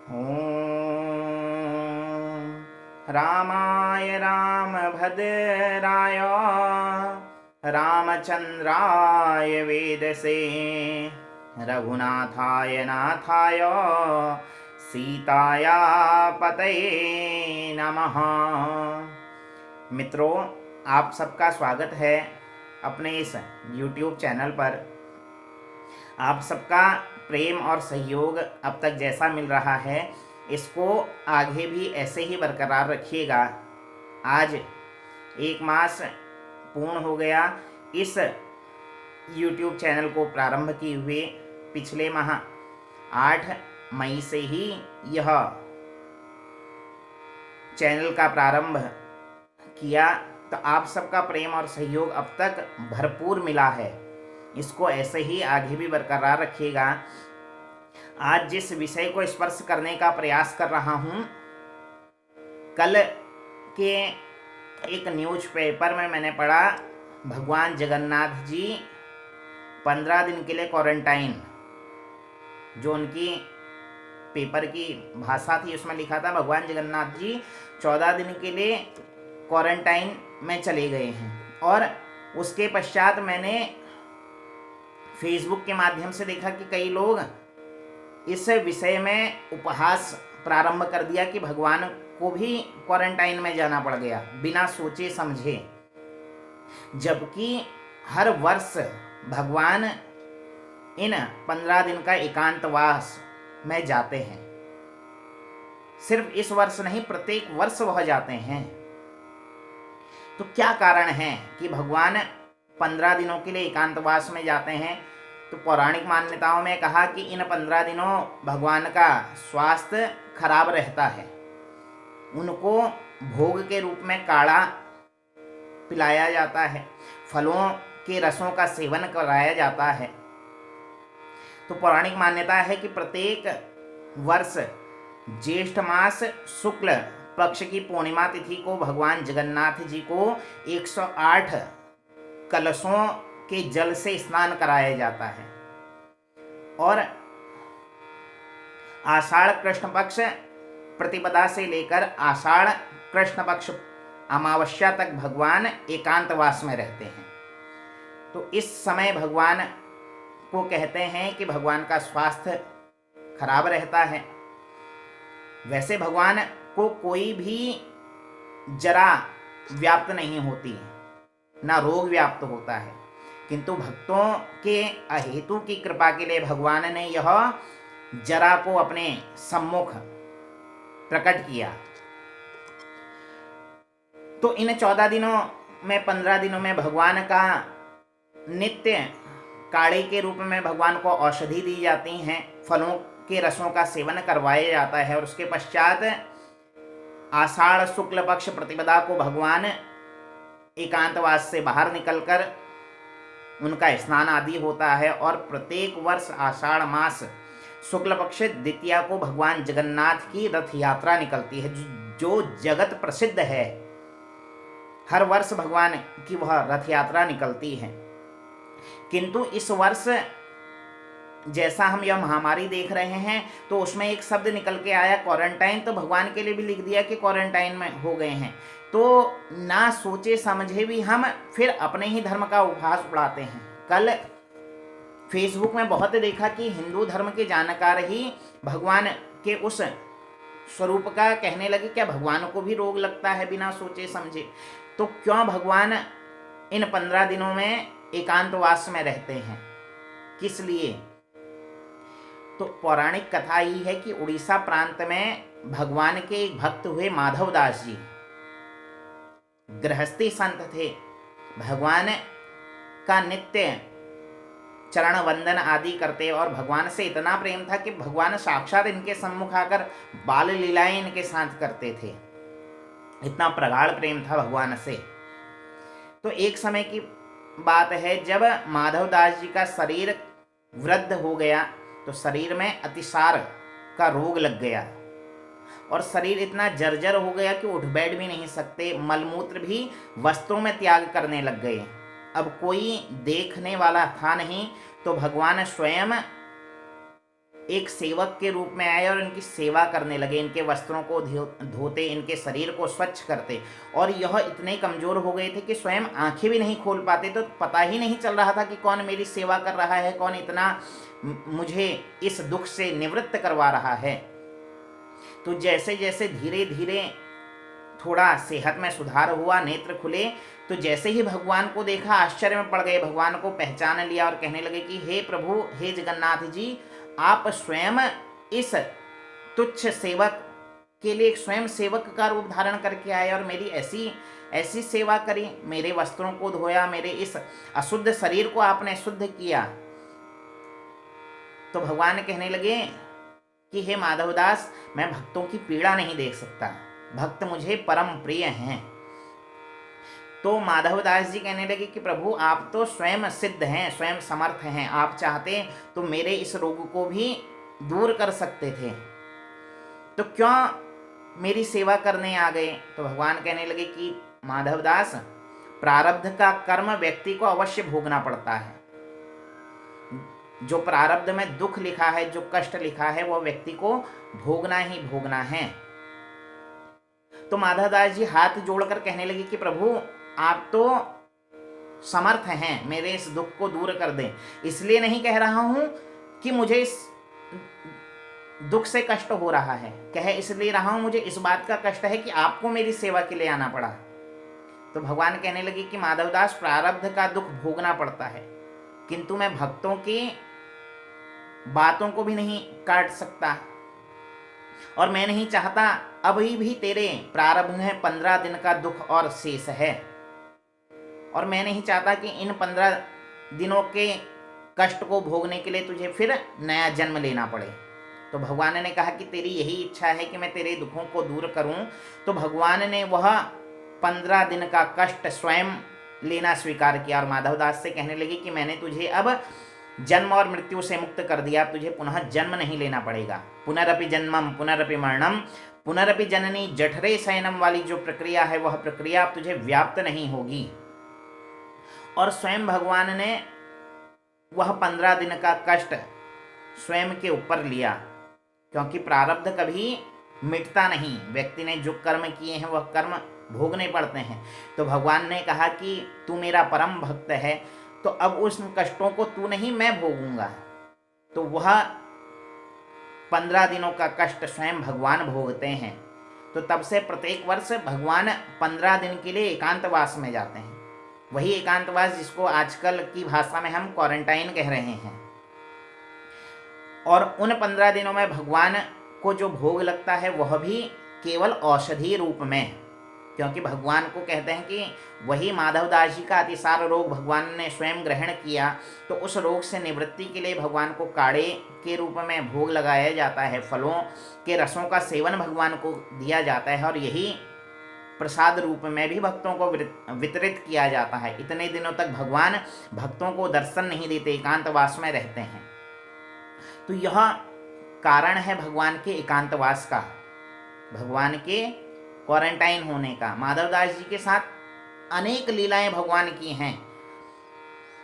ॐ रामाय रामभद्राय रामचन्द्राय वेदसे रघुनाथाय नाथाय सीताया पतये नमः। मित्रों, आप सबका स्वागत है अपने इस YouTube चैनल पर। आप सबका प्रेम और सहयोग अब तक जैसा मिल रहा है, इसको आगे भी ऐसे ही बरकरार रखिएगा। आज 1 मास पूर्ण हो गया इस YouTube चैनल को प्रारंभ किए हुए। पिछले माह 8 मई से ही यह चैनल का प्रारंभ किया, तो आप सबका प्रेम और सहयोग अब तक भरपूर मिला है। इसको ऐसे ही आगे भी बरकरार रखिएगा। आज जिस विषय को स्पर्श करने का प्रयास कर रहा हूँ, कल के एक न्यूज़पेपर में मैंने पढ़ा, भगवान जगन्नाथ जी 15 दिन के लिए क्वारंटाइन, जो उनकी पेपर की भाषा थी उसमें लिखा था भगवान जगन्नाथ जी 14 दिन के लिए क्वारंटाइन में चले गए हैं। और उसके पश्चात मैंने फेसबुक के माध्यम से देखा कि कई लोग इस विषय में उपहास प्रारंभ कर दिया कि भगवान को भी क्वारंटाइन में जाना पड़ गया बिना सोचे समझे, जबकि हर वर्ष भगवान इन 15 दिन का एकांतवास में जाते हैं। सिर्फ इस वर्ष नहीं, प्रत्येक वर्ष वह जाते हैं। तो क्या कारण है कि भगवान 15 दिनों के लिए एकांतवास में जाते हैं? तो पौराणिक मान्यताओं में कहा कि इन 15 दिनों भगवान का स्वास्थ्य खराब रहता है। उनको भोग के रूप में काढ़ा पिलाया जाता है, फलों के रसों का सेवन कराया जाता है। तो पौराणिक मान्यता है कि प्रत्येक वर्ष ज्येष्ठ मास शुक्ल पक्ष की पूर्णिमा तिथि को भगवान जगन्नाथ जी को 108 कलशों के जल से स्नान कराया जाता है। और आषाढ़ कृष्ण पक्ष प्रतिपदा से लेकर आषाढ़ कृष्ण पक्ष अमावस्या तक भगवान एकांतवास में रहते हैं। तो इस समय भगवान को कहते हैं कि भगवान का स्वास्थ्य खराब रहता है। वैसे भगवान को कोई भी जरा व्याप्त नहीं होती है, ना रोग व्याप्त होता है, किंतु भक्तों के अहेतु की कृपा के लिए भगवान ने यह जरा को अपने सम्मुख प्रकट किया। तो इन 14 दिनों में 15 दिनों में भगवान का नित्य काढ़े के रूप में भगवान को औषधि दी जाती हैं, फलों के रसों का सेवन करवाया जाता है। और उसके पश्चात आषाढ़ शुक्ल पक्ष प्रतिपदा को भगवान एकांतवास से बाहर निकलकर उनका स्नान आदि होता है। और प्रत्येक वर्ष आषाढ़ मास शुक्ल पक्ष द्वितीया को भगवान जगन्नाथ की रथ यात्रा निकलती है, जो जगत प्रसिद्ध है। हर वर्ष भगवान की वह रथ यात्रा निकलती है। किंतु इस वर्ष जैसा हम यह महामारी देख रहे हैं, तो उसमें एक शब्द निकल के आया क्वारंटाइन, तो भगवान के लिए भी लिख दिया कि क्वारंटाइन में हो गए हैं। तो ना सोचे समझे भी हम फिर अपने ही धर्म का उपहास उड़ाते हैं। कल फेसबुक में बहुत देखा कि हिंदू धर्म के जानकार ही भगवान के उस स्वरूप का कहने लगे, क्या भगवान को भी रोग लगता है बिना सोचे समझे? तो क्यों भगवान इन 15 दिनों में एकांतवास में रहते हैं, किस लिए? तो पौराणिक कथा ही है कि उड़ीसा प्रांत में भगवान के एक भक्त हुए माधव दास जी, गृहस्थी संत थे। भगवान का नित्य चरण वंदन आदि करते और भगवान से इतना प्रेम था कि भगवान साक्षात इनके सम्मुख आकर बाल लीलाएं इनके साथ करते थे। इतना प्रगाढ़ प्रेम था भगवान से। तो एक समय की बात है, जब माधव दास जी का शरीर वृद्ध हो गया, तो शरीर में अतिसार का रोग लग गया और शरीर इतना जर्जर हो गया कि उठ बैठ भी नहीं सकते, मलमूत्र भी वस्त्रों में त्याग करने लग गए। अब कोई देखने वाला था नहीं, तो भगवान स्वयं एक सेवक के रूप में आए और इनकी सेवा करने लगे, इनके वस्त्रों को धोते, इनके शरीर को स्वच्छ करते। और यह इतने कमज़ोर हो गए थे कि स्वयं आंखें भी नहीं खोल पाते, तो पता ही नहीं चल रहा था कि कौन मेरी सेवा कर रहा है, कौन इतना मुझे इस दुख से निवृत्त करवा रहा है। तो जैसे जैसे धीरे धीरे थोड़ा सेहत में सुधार हुआ, नेत्र खुले, तो जैसे ही भगवान को देखा आश्चर्य में पड़ गए, भगवान को पहचान लिया और कहने लगे कि हे प्रभु, हे जगन्नाथ जी, आप स्वयं इस तुच्छ सेवक के लिए एक स्वयं सेवक का रूप धारण करके आए और मेरी ऐसी ऐसी सेवा करी, मेरे वस्त्रों को धोया, मेरे इस अशुद्ध शरीर को आपने शुद्ध किया। तो भगवान कहने लगे कि हे माधवदास, मैं भक्तों की पीड़ा नहीं देख सकता, भक्त मुझे परम प्रिय हैं। तो माधवदास जी कहने लगे कि प्रभु, आप तो स्वयं सिद्ध हैं, स्वयं समर्थ हैं, आप चाहते तो मेरे इस रोग को भी दूर कर सकते थे, तो क्यों मेरी सेवा करने आ गए? तो भगवान कहने लगे कि माधवदास, प्रारब्ध का कर्म व्यक्ति को अवश्य भोगना पड़ता है। जो प्रारब्ध में दुख लिखा है, जो कष्ट लिखा है, वह व्यक्ति को भोगना ही भोगना है। तो माधवदास जी हाथ जोड़कर कहने लगे कि प्रभु, आप तो समर्थ हैं, मेरे इस दुख को दूर कर दें। इसलिए नहीं कह रहा हूं कि मुझे इस दुख से कष्ट हो रहा है, कह इसलिए रहा हूं मुझे इस बात का कष्ट है कि आपको मेरी सेवा के लिए आना पड़ा। तो भगवान कहने लगे कि माधवदास, प्रारब्ध का दुख भोगना पड़ता है, किंतु मैं भक्तों की बातों को भी नहीं काट सकता, और मैं नहीं चाहता, अभी भी तेरे प्रारब्ध में 15 दिन का दुख और शेष है, और मैं नहीं चाहता कि इन 15 दिनों के कष्ट को भोगने के लिए तुझे फिर नया जन्म लेना पड़े। तो भगवान ने कहा कि तेरी यही इच्छा है कि मैं तेरे दुखों को दूर करूं। तो भगवान ने वह 15 दिन का कष्ट स्वयं लेना स्वीकार किया और माधवदास से कहने लगे कि मैंने तुझे अब जन्म और मृत्यु से मुक्त कर दिया, तुझे पुनः जन्म नहीं लेना पड़ेगा। पुनरपि जन्मम पुनरपि मरणम पुनरपि जननी जठरे शयनम वाली जो प्रक्रिया है, वह प्रक्रिया अब तुझे व्याप्त नहीं होगी। और स्वयं भगवान ने वह 15 दिन का कष्ट स्वयं के ऊपर लिया, क्योंकि प्रारब्ध कभी मिटता नहीं, व्यक्ति ने जो कर्म किए हैं वह कर्म भोगने पड़ते हैं। तो भगवान ने कहा कि तू मेरा परम भक्त है, तो अब उस कष्टों को तू नहीं, मैं भोगूंगा। तो वह 15 दिनों का कष्ट स्वयं भगवान भोगते हैं। तो तब से प्रत्येक वर्ष भगवान 15 दिन के लिए एकांतवास में जाते हैं, वही एकांतवास जिसको आजकल की भाषा में हम क्वारंटाइन कह रहे हैं। और उन 15 दिनों में भगवान को जो भोग लगता है वह भी केवल औषधि रूप में, क्योंकि भगवान को कहते हैं कि वही माधवदास जी का अतिसार रोग भगवान ने स्वयं ग्रहण किया, तो उस रोग से निवृत्ति के लिए भगवान को काढ़े के रूप में भोग लगाया जाता है, फलों के रसों का सेवन भगवान को दिया जाता है, और यही प्रसाद रूप में भी भक्तों को वितरित किया जाता है। इतने दिनों तक भगवान भक्तों को दर्शन नहीं देते, एकांतवास में रहते हैं। तो यह कारण है भगवान के एकांतवास का, भगवान के क्वारंटाइन होने का। माधवदास जी के साथ अनेक लीलाएं भगवान की हैं।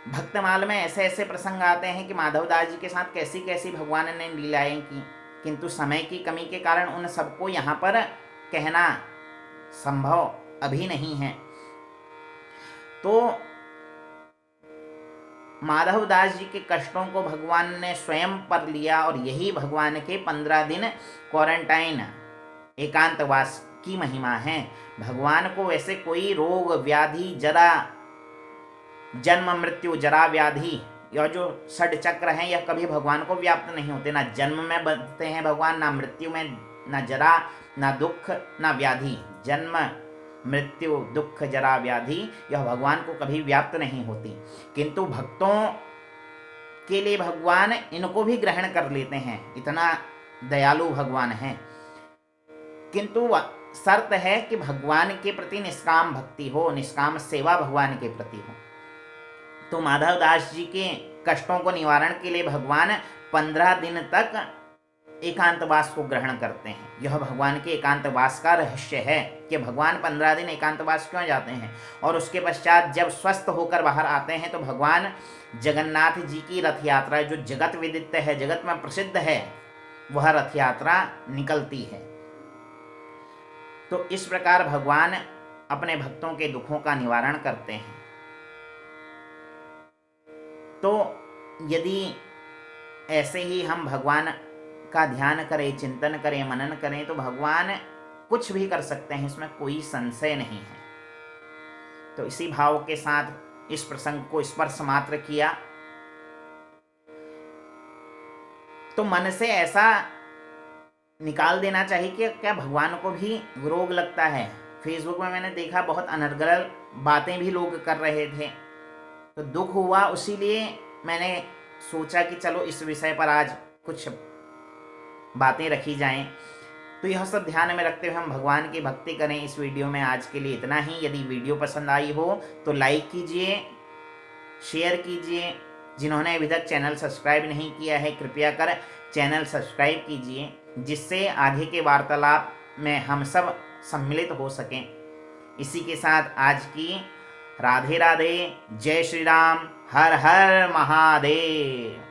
भक्तमाल में ऐसे ऐसे प्रसंग आते हैं कि माधवदास जी के साथ कैसी कैसी भगवान ने लीलाएं की, किंतु समय की कमी के कारण उन सबको यहाँ पर कहना संभव अभी नहीं है। तो माधवदास जी के कष्टों को भगवान ने स्वयं पर लिया, और यही भगवान के 15 दिन क्वारंटाइन एकांतवास की महिमा है। भगवान को वैसे कोई रोग व्याधि जरा, जन्म मृत्यु जरा व्याधि, यह जो षड चक्र हैं यह कभी भगवान को व्याप्त नहीं होते। ना जन्म में बनते हैं भगवान, ना मृत्यु में, ना जरा, ना दुख, ना व्याधि। जन्म मृत्यु दुख जरा व्याधि यह भगवान को कभी व्याप्त नहीं होती, किंतु भक्तों के लिए भगवान इनको भी ग्रहण कर लेते हैं, इतना दयालु भगवान है। किंतु शर्त है कि भगवान के प्रति निष्काम भक्ति हो, निष्काम सेवा भगवान के प्रति हो। तो माधवदास जी के कष्टों को निवारण के लिए भगवान 15 दिन तक एकांतवास को ग्रहण करते हैं। यह भगवान के एकांतवास का रहस्य है कि भगवान 15 दिन एकांतवास क्यों जाते हैं, और उसके पश्चात जब स्वस्थ होकर बाहर आते हैं तो भगवान जगन्नाथ जी की रथ यात्रा, जो जगत विदित है, जगत में प्रसिद्ध है, वह रथ यात्रा निकलती है। तो इस प्रकार भगवान अपने भक्तों के दुखों का निवारण करते हैं। तो यदि ऐसे ही हम भगवान का ध्यान करें, चिंतन करें, मनन करें, तो भगवान कुछ भी कर सकते हैं, इसमें कोई संशय नहीं है। तो इसी भाव के साथ इस प्रसंग को स्पर्श मात्र किया। तो मन से ऐसा निकाल देना चाहिए कि क्या भगवान को भी रोग लगता है। फेसबुक में मैंने देखा बहुत अनर्गल बातें भी लोग कर रहे थे, तो दुख हुआ। उसीलिए मैंने सोचा कि चलो इस विषय पर आज कुछ बातें रखी जाएं। तो यह सब ध्यान में रखते हुए हम भगवान की भक्ति करें। इस वीडियो में आज के लिए इतना ही। यदि वीडियो पसंद आई हो तो लाइक कीजिए, शेयर कीजिए। जिन्होंने अभी तक चैनल सब्सक्राइब नहीं किया है, कृपया कर चैनल सब्सक्राइब कीजिए, जिससे आगे के वार्तालाप में हम सब सम्मिलित हो सकें। इसी के साथ आज की राधे राधे, जय श्री राम, हर हर महादेव।